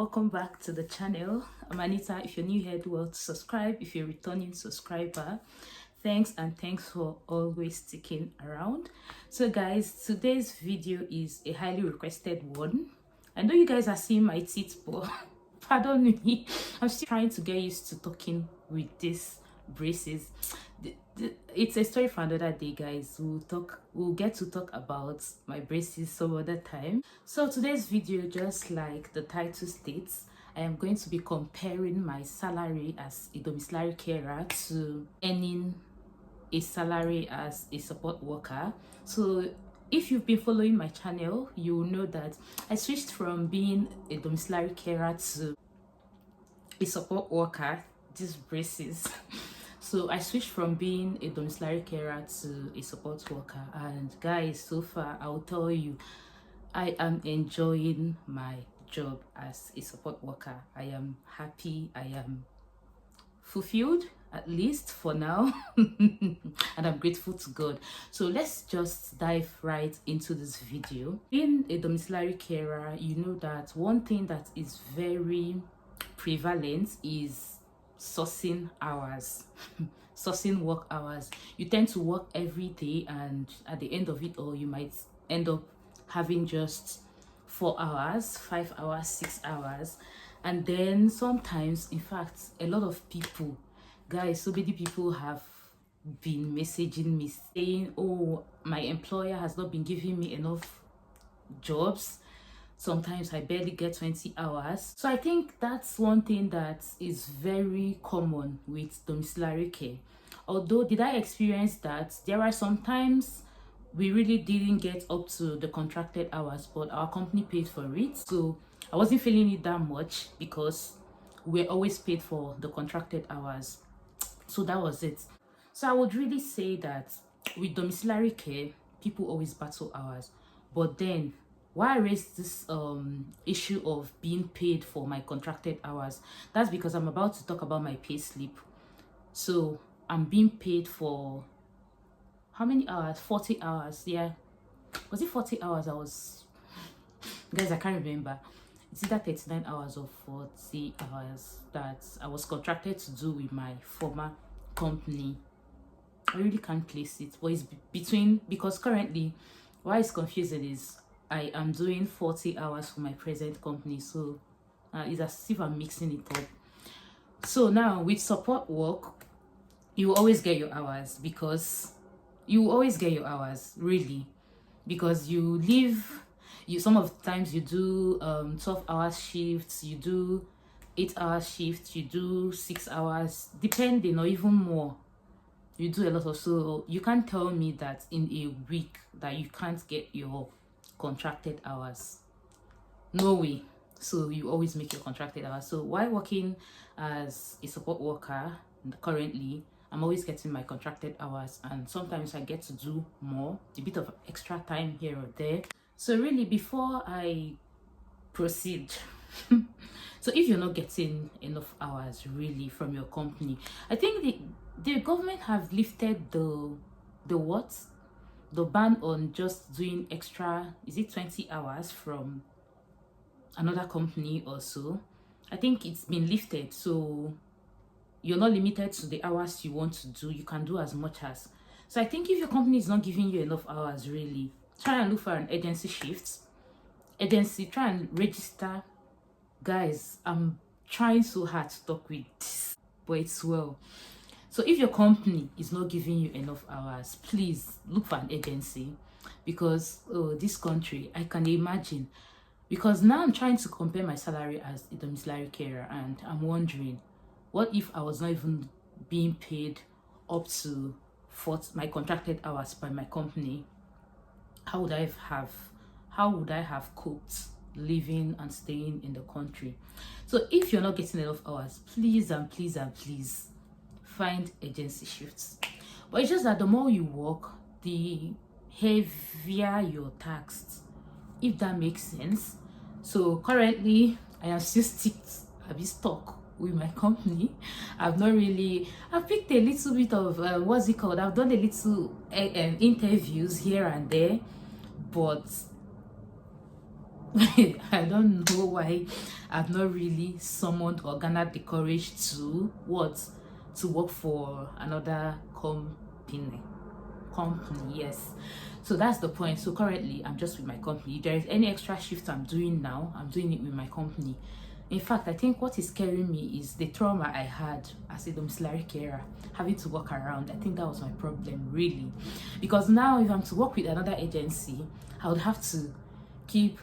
welcome back to the channel. I'm Anita. If you're new here, do well to subscribe. If you're a returning subscriber, thanks for always sticking around. So guys, today's video is a highly requested one. I know you guys are seeing my teeth, but pardon me, I'm still trying to get used to talking with these braces. It's a story for another day, guys. We'll get to talk about my braces some other time. So today's video, just like the title states, I am going to be comparing my salary as a domiciliary carer to earning a salary as a support worker. So if you've been following my channel, you will know that I switched from being a domiciliary carer to a support worker. These braces. So I switched from being a domiciliary carer to a support worker, and guys, so far I'll tell you, I am enjoying my job as a support worker. I am happy, I am fulfilled, at least for now, and I'm grateful to God. So let's just dive right into this video. Being a domiciliary carer, you know that one thing that is very prevalent is sourcing hours. Sourcing work hours. You tend to work every day, and at the end of it all, you might end up having just 4 hours, 5 hours, 6 hours. And then sometimes, in fact, a lot of people, guys, so many people have been messaging me saying, oh, my employer has not been giving me enough jobs. Sometimes I barely get 20 hours. So I think that's one thing that is very common with domiciliary care. Although, did I experience that? There are sometimes we really didn't get up to the contracted hours, but our company paid for it. So I wasn't feeling it that much because we're always paid for the contracted hours. So that was it. So I would really say that with domiciliary care, people always battle hours. But then, why I raised this issue of being paid for my contracted hours, that's because I'm about to talk about my pay slip. So I'm being paid for how many hours? 40 hours. Yeah, was it 40 hours? Guys, I can't remember. It's either 39 hours or 40 hours that I was contracted to do with my former company. I really can't place it, but it's between, because currently why it's confusing is I am doing 40 hours for my present company, so it's as if I'm mixing it up. So now with support work, you always get your hours, really, because you leave, some of the times you do 12-hour shifts, you do 8-hour shifts, you do 6 hours, depending, or even more. You do a lot of, so you can't tell me that in a week that you can't get your contracted hours. No way. So you always make your contracted hours. So while working as a support worker currently, I'm always getting my contracted hours, and sometimes I get to do more, a bit of extra time here or there. So really, before I proceed, so if you're not getting enough hours really from your company, I think the government have lifted the ban on just doing extra, is it 20 hours from another company or so. I think it's been lifted, so you're not limited to the hours you want to do. You can do as much as. So I think if your company is not giving you enough hours, really try and look for an agency shift. Try and register. Guys, I'm trying so hard to talk with this, but it's well. So if your company is not giving you enough hours, please look for an agency, because this country, I can imagine, because now I'm trying to compare my salary as a domiciliary carer, and I'm wondering, what if I was not even being paid up to my contracted hours by my company? How would I have coped living and staying in the country? So if you're not getting enough hours, please and please and please find agency shifts. But it's just that the more you work, the heavier you're taxed, if that makes sense. So currently I am still stuck with my company. I've picked a little bit of I've done a little interviews here and there, but I don't know why I've not really summoned or garnered the courage to work for another company. Yes, so that's the point. So currently I'm just with my company. If there is any extra shift I'm doing now, I'm doing it with my company. In fact, I think what is scaring me is the trauma I had as a domiciliary carer, having to walk around. I think that was my problem, really, because now if I'm to work with another agency, I would have to keep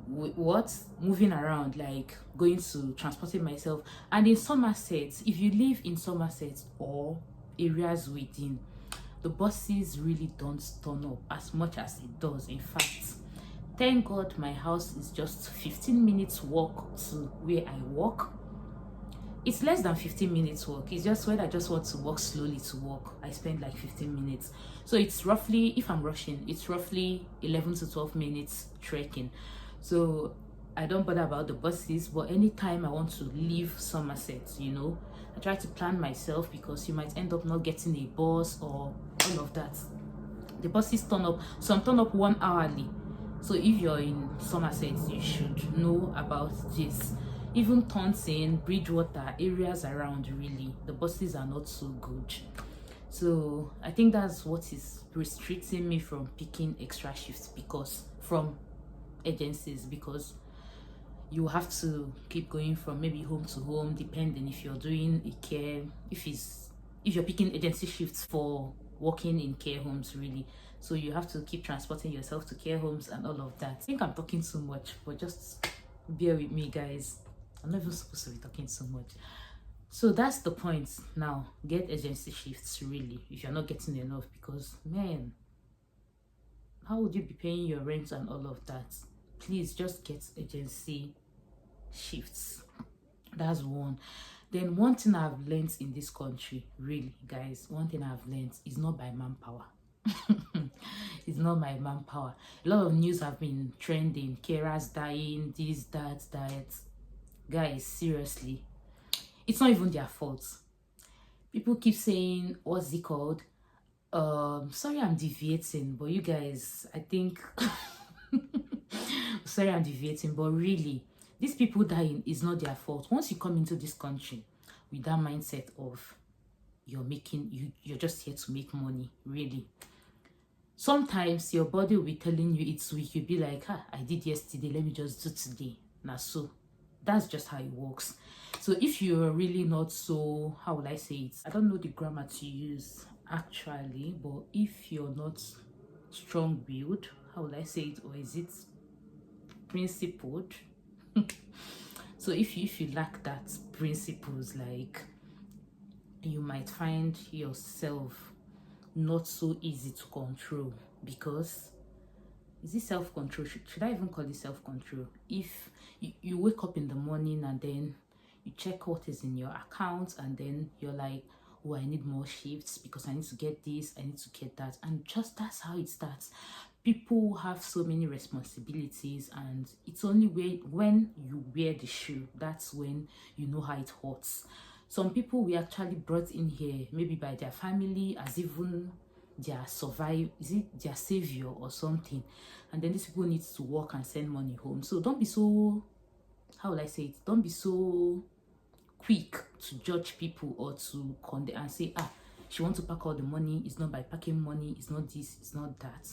moving around, like going to transporting myself. And in Somerset, if you live in Somerset or areas within, the buses really don't turn up as much as it does. In fact, thank God my house is just 15 minutes walk to where I work. It's less than 15 minutes walk. It's just when I just want to walk slowly to work, I spend like 15 minutes. So it's roughly, if I'm rushing, it's roughly 11 to 12 minutes trekking. So I don't bother about the buses, but anytime I want to leave Somerset, I try to plan myself, because you might end up not getting a bus or all of that. The buses turn up, some turn up 1 hourly. So if you're in Somerset, you should know about this. Even Taunton, Bridgewater, areas around, really, the buses are not so good. So I think that's what is restricting me from picking extra shifts, because from agencies, because you have to keep going from maybe home to home, depending if you're doing a care, if you're picking agency shifts for working in care homes, really. So you have to keep transporting yourself to care homes and all of that. I think I'm talking too much, but just bear with me, guys. I'm not even supposed to be talking so much. So that's the point. Now get agency shifts, really, if you're not getting enough, because man, how would you be paying your rent and all of that? Please just get agency shifts. That's one. Then one thing I've learned in this country, really, guys, one thing I've learned is not by manpower. It's not my manpower. A lot of news have been trending, carers dying, this, that. Guys, seriously, it's not even their fault. People keep saying, what's it called? Sorry I'm deviating, but you guys, I think sorry I'm deviating, but really, these people dying is not their fault. Once you come into this country with that mindset of you're just here to make money, really, sometimes your body will be telling you it's weak. You'll be like, I did yesterday, let me just do today. Now, so that's just how it works. So if you're really not so, how will I say it? I don't know the grammar to use actually, but if you're not strong-willed, how will I say it? Or is it principled? So if you lack that principles, like, you might find yourself not so easy to control, because is it self-control? Should I even call it self-control? If you wake up in the morning and then you check what is in your account, and then you're like, oh, I need more shifts because I need to get this, I need to get that, and just that's how it starts. People have so many responsibilities, and it's only when you wear the shoe, that's when you know how it hurts. Some people we actually brought in here maybe by their family as even their their savior or something, and then these people need to work and send money home. So don't be so, how will I say it, don't be so quick to judge people or to condemn and say, she wants to pack all the money. It's not by packing money, it's not this, it's not that.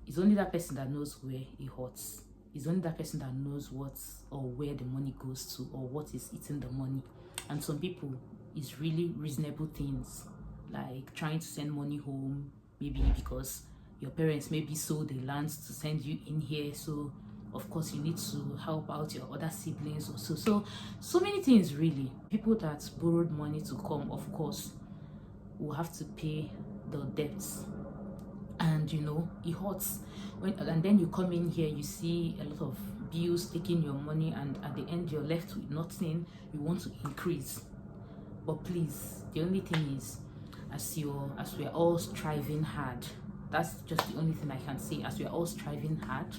It's only that person that knows where it hurts. It's only that person that knows what or where the money goes to, or what is eating the money. And some people, it's really reasonable things, like trying to send money home, maybe because your parents maybe sold the land to send you in here, so of course you need to help out your other siblings also. So many things, really. People that borrowed money to come, of course, will have to pay the debts, and it hurts and then you come in here, you see a lot of bills taking your money, and at the end you're left with nothing. You want to increase, but please, the only thing is, as we're all striving hard, that's just the only thing I can say. As we're all striving hard,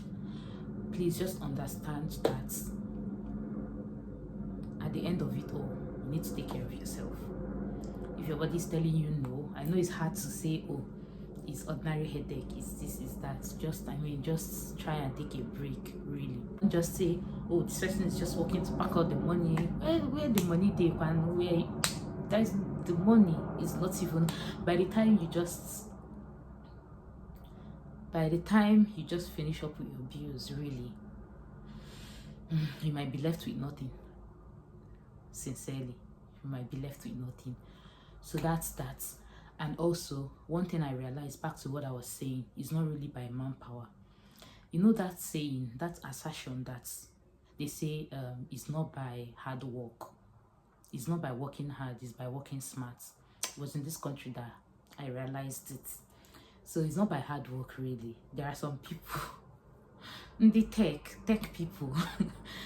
please just understand that at the end of it all, you need to take care of yourself. If your body's telling you no, I know it's hard to say, oh, it's ordinary headache, it's this, is that. Just, I mean, just try and take a break, really. Don't just say, oh, this person is just working to pack out the money. Where the money they can, where guys, the money is not even, by the time you just finish up with your bills, really, you might be left with nothing. Sincerely, you might be left with nothing. So that's that. And also, one thing I realized, back to what I was saying, is not really by manpower. You know that saying, that assertion that they say, it's not by hard work, it's not by working hard, it's by working smart. It was in this country that I realized it. So it's not by hard work, really. There are some people the tech people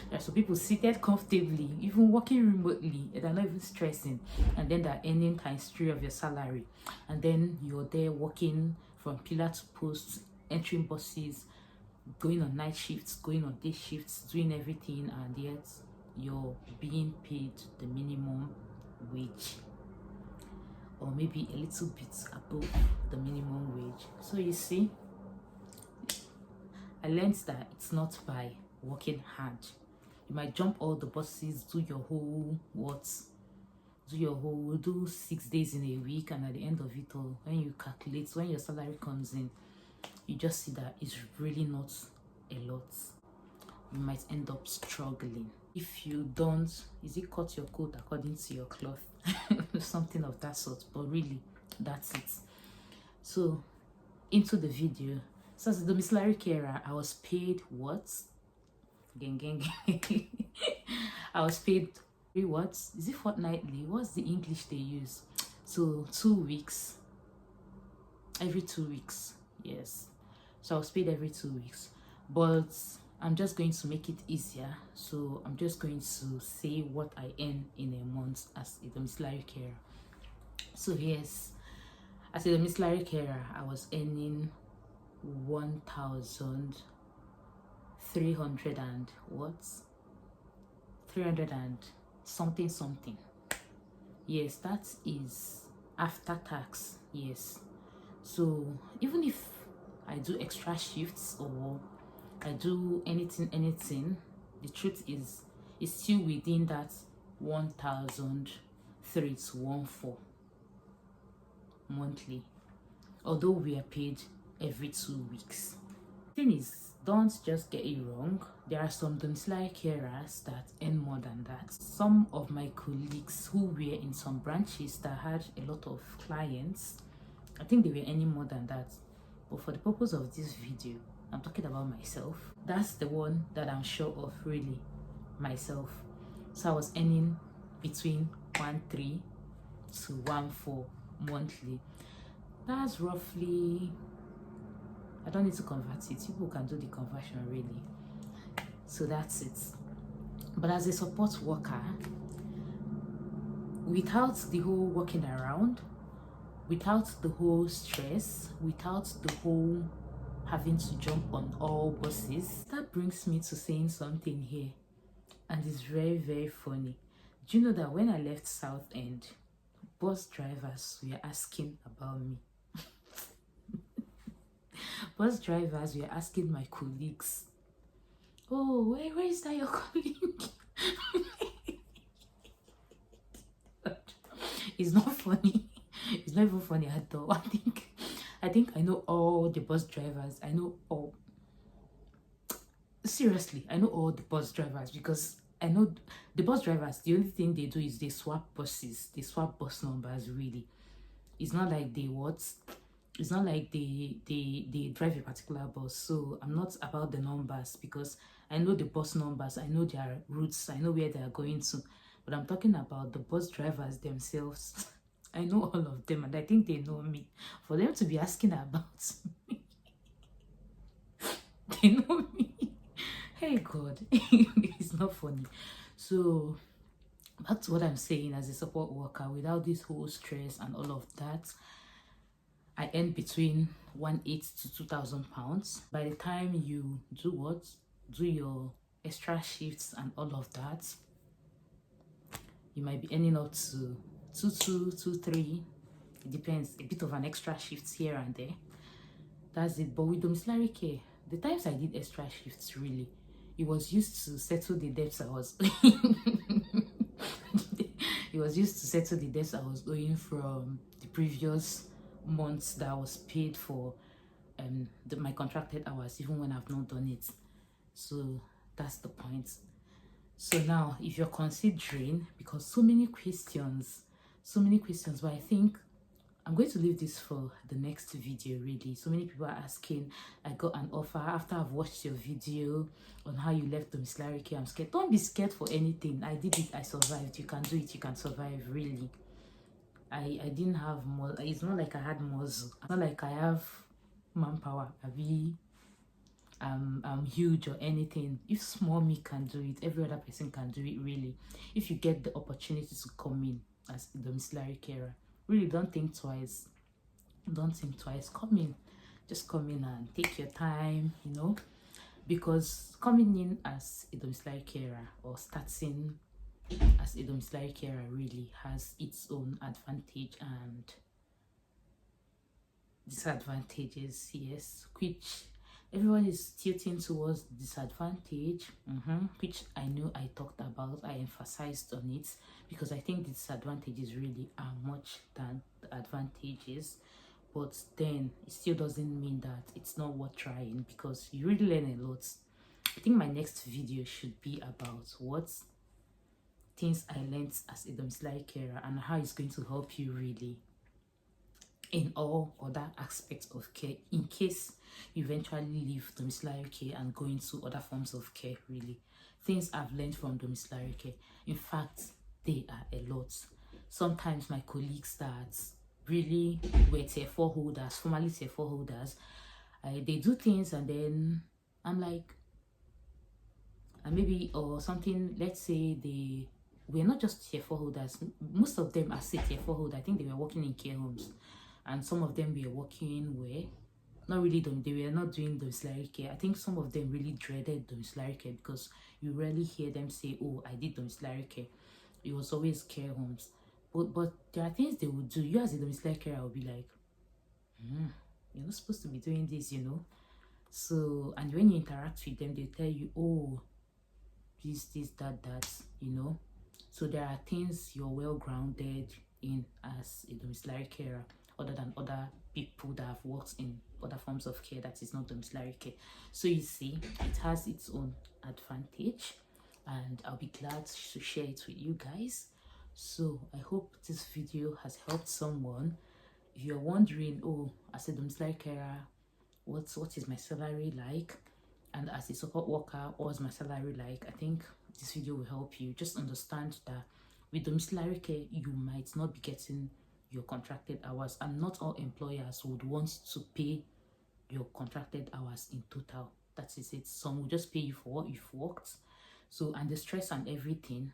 there are some people seated comfortably, even working remotely, and they're not even stressing, and then they're earning ×3 of your salary, and then you're there working from pillar to post, entering buses, going on night shifts, going on day shifts, doing everything, and yet you're being paid the minimum wage, or maybe a little bit above the minimum wage. So you see, I learned that it's not by working hard. You might jump all the buses, do 6 days in a week, and at the end of it all, when you calculate, when your salary comes in, you just see that it's really not a lot. You might end up struggling. If you don't, is it cut your coat according to your cloth? Something of that sort, but really, that's it. So, into the video. So as a domiciliary carer, I was paid what? Gang. I was paid what? Is it fortnightly? What's the English they use? So 2 weeks. Every 2 weeks. Yes. So I was paid every 2 weeks. But I'm just going to make it easier. So I'm just going to say what I earn in a month as a domiciliary carer. So yes, as a domiciliary carer, I was earning 1,300 and what? 300 and something. Yes, that is after tax. Yes. So even if I do extra shifts or I do anything, the truth is it's still within that 1,003 to 1,400 monthly, although we are paid every 2 weeks. Thing is, don't just get it wrong. There are some domiciliary carers that earn more than that. Some of my colleagues who were in some branches that had a lot of clients, I think they were earning more than that. But for the purpose of this video, I'm talking about myself. That's the one that I'm sure of, really, myself. So I was earning between 1,300 to 1,400 monthly. That's roughly, I don't need to convert it, people can do the conversion, really. So that's it. But as a support worker, without the whole walking around, without the whole stress, without the whole having to jump on all buses, that brings me to saying something here, and it's very, very funny. Do you know that when I left South End, bus drivers were asking about me? Bus drivers were asking my colleagues, oh, where is that your colleague? It's not funny. It's not even funny at all. I think I know all the bus drivers. I know all. Seriously, I know all the bus drivers, because I know the bus drivers, the only thing they do is they swap buses. They swap bus numbers, really. It's not like they it's not like they drive a particular bus. So I'm not about the numbers, because I know the bus numbers, I know their routes, I know where they are going to. But I'm talking about the bus drivers themselves. I know all of them, and I think they know me. For them to be asking about me, they know me. Hey God, it's not funny. So back to what I'm saying, as a support worker, without this whole stress and all of that, I earn between 1,800 to 2,000 pounds. By the time you do your extra shifts and all of that, you might be earning up to 2,200, 2,300. It depends, a bit of an extra shift here and there. that's it. But with domiciliary care, the times I did extra shifts, really, it was used to settle the debts I was it was used to settle the debts I was owing from the previous months that I was paid for my contracted hours, even when I've not done it. So that's the point. So now, if you're considering, because so many questions, but I think I'm going to leave this for the next video. Really, so many people are asking. I got an offer after I've watched your video on how you left domiciliary care. I'm scared. Don't be scared for anything. I did it. I survived. You can do it. You can survive. Really, I didn't have more. It's not like I had muscle. It's not like I have manpower. I'm huge or anything. If small me can do it, every other person can do it. Really, if you get the opportunity to come in as a domiciliary carer, really don't think twice. Come in. Just come in and take your time, you know, because coming in as a domiciliary carer or starting as a domiciliary carer really has its own advantage and disadvantages, yes, which everyone is tilting towards disadvantage, which I know I talked about. I emphasized on it because I think the disadvantages really are much than the advantages. But then it still doesn't mean that it's not worth trying, because you really learn a lot. I think my next video should be about what things I learned as a domiciliary carer and how it's going to help you really in all other aspects of care, in case you eventually leave domiciliary care and go into other forms of care. Really, things I've learned from domiciliary care, in fact, they are a lot. Sometimes my colleagues that really were tier 4 holders, formerly tier 4 holders, they do things and then I'm like, and maybe or something, let's say we're not just tier 4 holders, most of them are say tier 4 holders. I think they were working in care homes, and some of them were working where not really they were not doing domiciliary care. I think some of them really dreaded domiciliary care because you rarely hear them say, oh, I did domiciliary care. It was always care homes. But there are things they would do. You as a domiciliary carer will be like, you're not supposed to be doing this, you know. So, and when you interact with them, they tell you, oh, this, that, you know. So there are things you're well grounded in as a domiciliary carer, other than other people that have worked in other forms of care that is not domiciliary care. So you see, it has its own advantage, and I'll be glad to share it with you guys. So I hope this video has helped someone. If you're wondering, oh, as a domiciliary carer, what is my salary like, and as a support worker, what's my salary like, I think this video will help you. Just understand that with domiciliary care, you might not be getting your contracted hours, and not all employers would want to pay your contracted hours in total. That is it. Some will just pay you for what you've worked. So, and the stress and everything,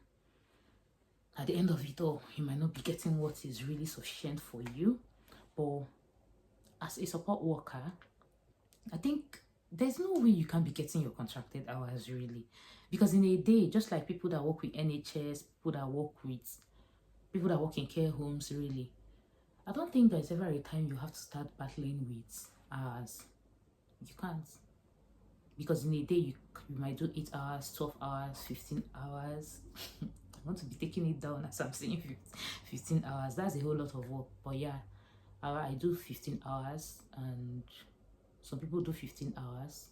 at the end of it all, you might not be getting what is really sufficient for you. But as a support worker, I think there's no way you can be getting your contracted hours really, because in a day, just like people that work with NHS, people that work in care homes, really, I don't think there's ever a time you have to start battling with hours. You can't, because in a day you might do 8 hours, 12 hours, 15 hours. I want to be taking it down as I'm saying 15 hours. That's a whole lot of work. But yeah, I do 15 hours, and some people do 15 hours.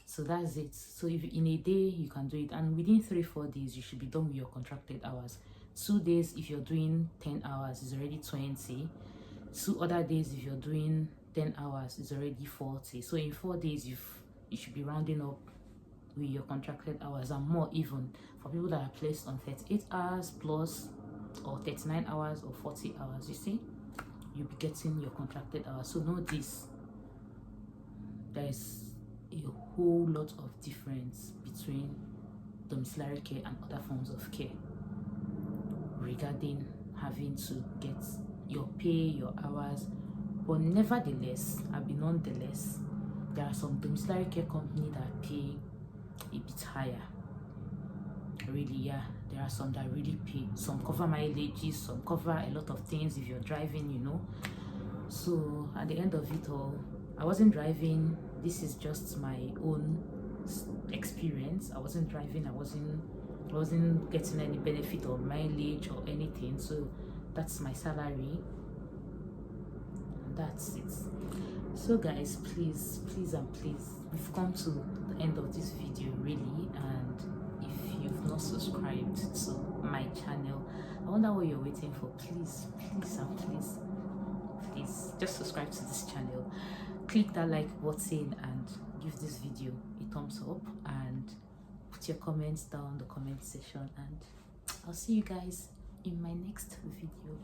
So that's it. So if in a day you can do it, and within 3-4 days you should be done with your contracted hours. 2 days if you're doing 10 hours is already 20. 2 other days if you're doing 10 hours is already 40. So in 4 days you should be rounding up with your contracted hours, and more even for people that are placed on 38 hours plus, or 39 hours or 40 hours. You see, you'll be getting your contracted hours. So know this, there's a whole lot of difference between domiciliary care and other forms of care regarding having to get your pay, your hours. But nevertheless, nonetheless, there are some domiciliary care companies that pay a bit higher. Really, yeah, there are some that really pay. Some cover mileages, some cover a lot of things if you're driving, you know. So at the end of it all, I wasn't driving. This is just my own experience. I wasn't driving. I wasn't getting any benefit or mileage or anything. So that's my salary. And that's it. So guys, please and please, we've come to the end of this video really, and if you've not subscribed to my channel, I wonder what you're waiting for. Please and please just subscribe to this channel, click that like button and give this video a thumbs up, and put your comments down in the comment section, and I'll see you guys in my next video.